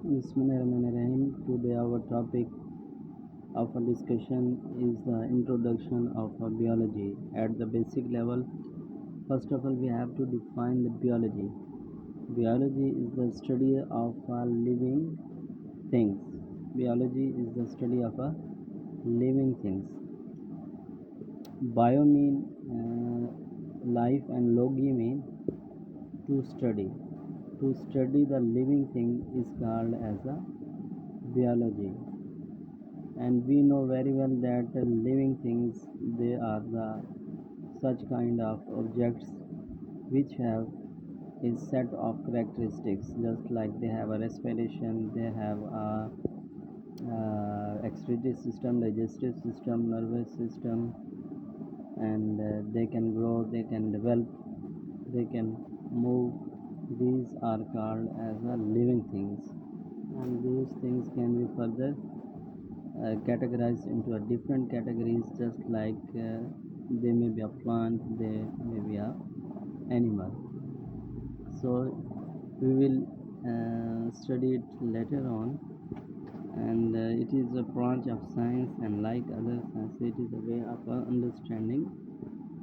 Bismillahirrahmanirrahim. Today our topic of a discussion is the introduction of biology. At the basic level, first of all we have to define the biology. Biology is the study of living things. Biology is the study of living things. Bio mean life and logi mean to study. To study the living thing is called as a biology. And we know very well that living things, they are the such kind of objects which have a set of characteristics, just like they have a respiration, they have a excretory system, digestive system, nervous system, and they can grow, they can develop, they can move. These are called as living things, and these things can be further categorized into a different categories, just like they may be a plant, they may be a animal. So we will study it later on, and it is a branch of science, and like other science, it is a way of understanding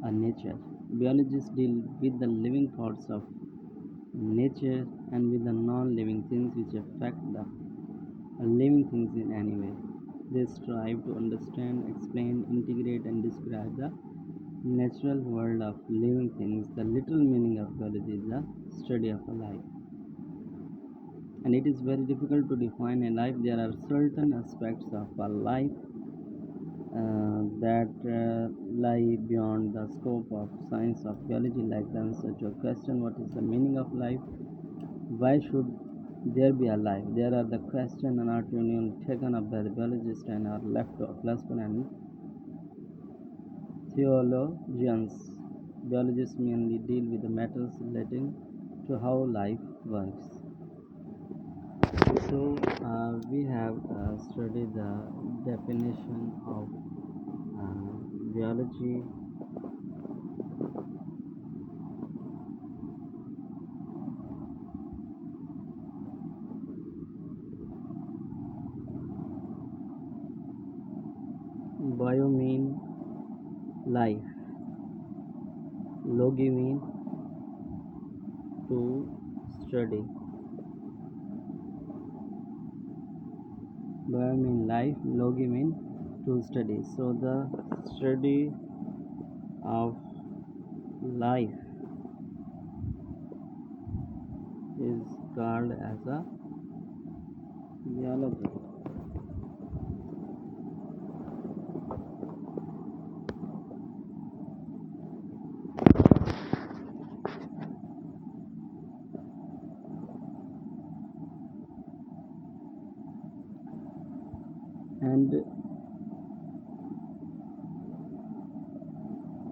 nature. Biologists deal with the living parts of nature and with the non-living things which affect the living things in any way. They strive to understand, explain, integrate, and describe the natural world of living things. The literal meaning of biology is the study of a life. And it is very difficult to define a life. There are certain aspects of a life that lie beyond the scope of science of biology, like the answer to a question, what is the meaning of life? Why should there be a life? There are the question and argument taken up by the biologist and are left to philosopher and theologians. Biologists mainly deal with the matters relating to how life works. So we have studied the definition of biology. Bio mean life, logi mean to study. Bio mean life, logi mean to study. So the study of life is called as a biology.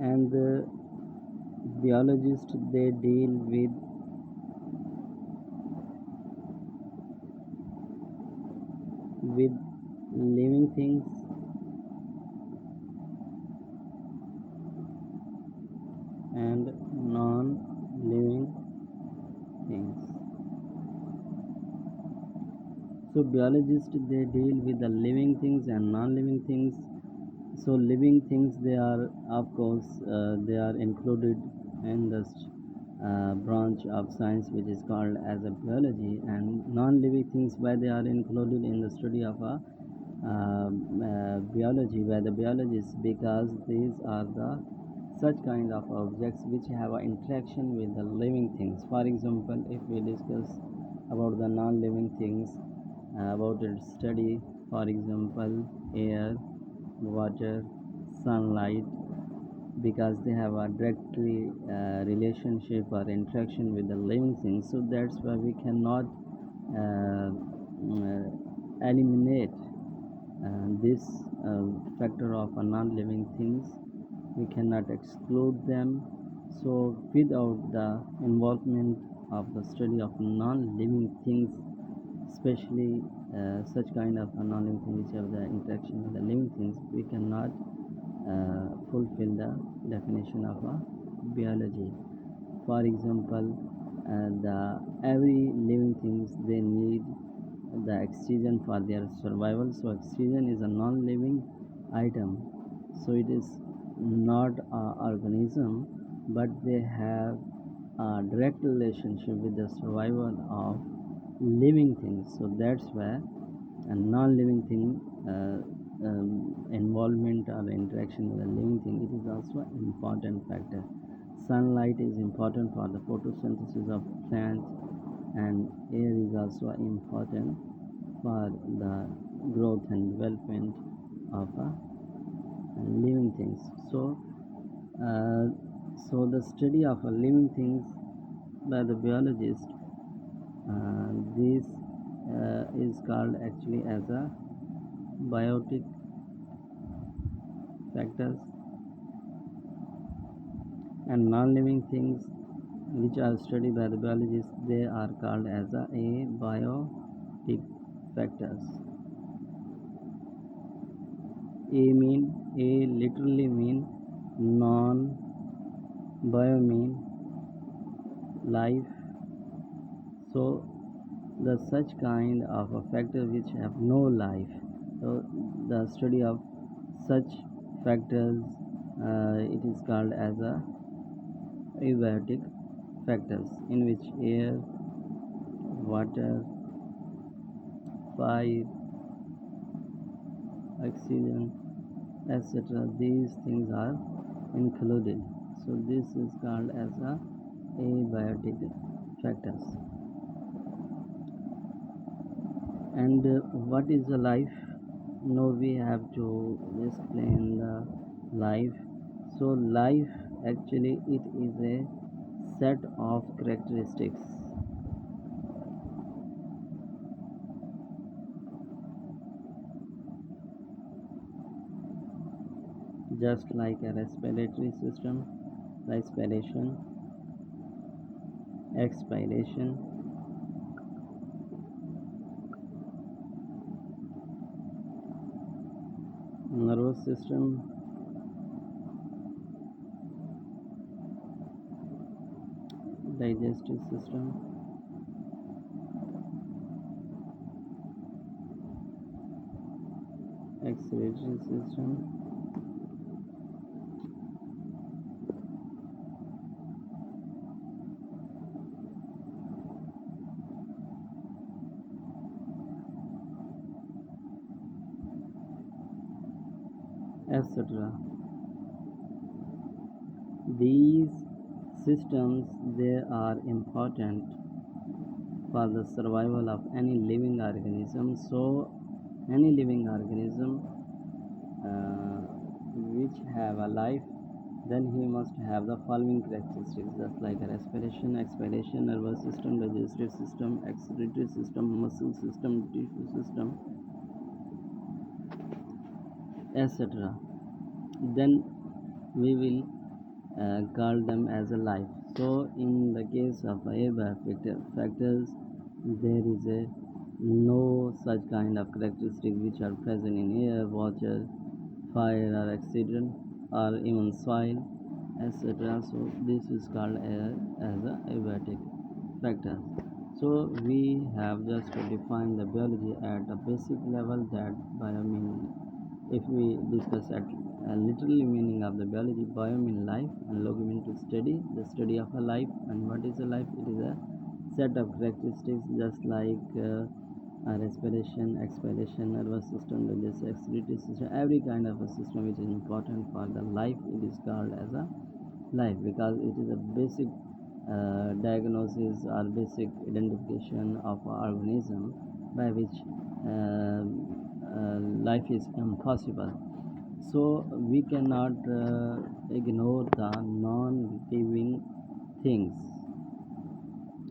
And the biologists, they deal with living things and non-living things. So biologists, they deal with the living things and non-living things. So living things, they are, of course, they are included in this branch of science which is called as a biology, and non-living things, why they are included in the study of a biology by the biologists, because these are the such kind of objects which have an interaction with the living things. For example, if we discuss about the non-living things, about its study, for example, air, water, sunlight, because they have a directly relationship or interaction with the living things. So that's why we cannot eliminate this factor of non-living things. We cannot exclude them. So without the involvement of the study of non-living things, especially such kind of non-living things which have the interaction with the living things, we cannot fulfill the definition of biology. For example, the every living things, they need the oxygen for their survival. So oxygen is a non-living item, so it is not an organism, but they have a direct relationship with the survival of living things. So that's why a non-living thing involvement or interaction with a living thing, it is also an important factor. Sunlight is important for the photosynthesis of plants, and air is also important for the growth and development of living things. Uh, so the study of living things by the biologist, this is called actually as a biotic factors, and non-living things which are studied by the biologists, they are called as a abiotic factors. A literally mean non, bio mean life. So the such kind of a factor which have no life, so the study of such factors, it is called as a abiotic factors, in which air, water, fire, oxygen, etc., these things are included. So this is called as a abiotic factors. And what is the life? Now we have to explain the life. So life actually it is a set of characteristics, just like a respiratory system, respiration, expiration, nervous system, digestive system, excretory system, etc. These systems, they are important for the survival of any living organism. So any living organism uh, which have a life, then he must have the following characteristics, just like a respiration, expiration, nervous system, digestive system, excretory system, muscle system, tissue system, etc. Then we will call them as a life. So in the case of abiotic factors, there is a no such kind of characteristic which are present in air, water, fire, or oxygen, or even soil, etc. So this is called as a abiotic factor. So we have just to define the biology at a basic level, that bio mean, if we discuss at a literal meaning of the biology, bio mean life, and log mean to study, the study of a life. And what is a life? It is a set of characteristics, just like respiration, expiration, nervous system, digestive, excretory system, every kind of a system which is important for the life, it is called as a life, because it is a basic diagnosis or basic identification of an organism by which life is impossible. So we cannot ignore the non-living things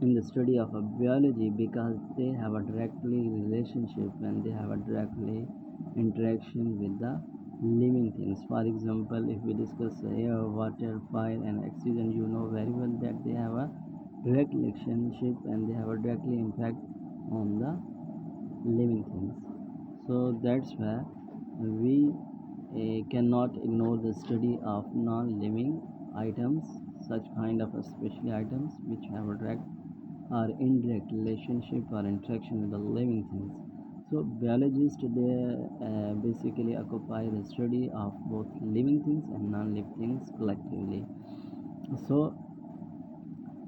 in the study of a biology, because they have a directly relationship and they have a directly interaction with the living things. For example, if we discuss air, water, fire, and oxygen, you know very well that they have a direct relationship and they have a directly impact on the living things. So that's why we cannot ignore the study of non-living items, such kind of especially items which have a direct or indirect relationship or interaction with the living things. So biologists, they basically occupy the study of both living things and non-living things collectively. So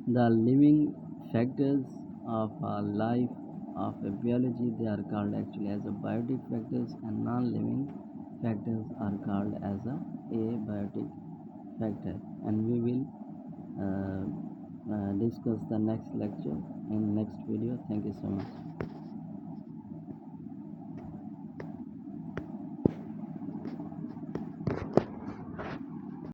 the living factors of life of a biology, they are called actually as a biotic factors, and non-living factors are called as a abiotic factor. And we will discuss the next lecture in next video. Thank you so much.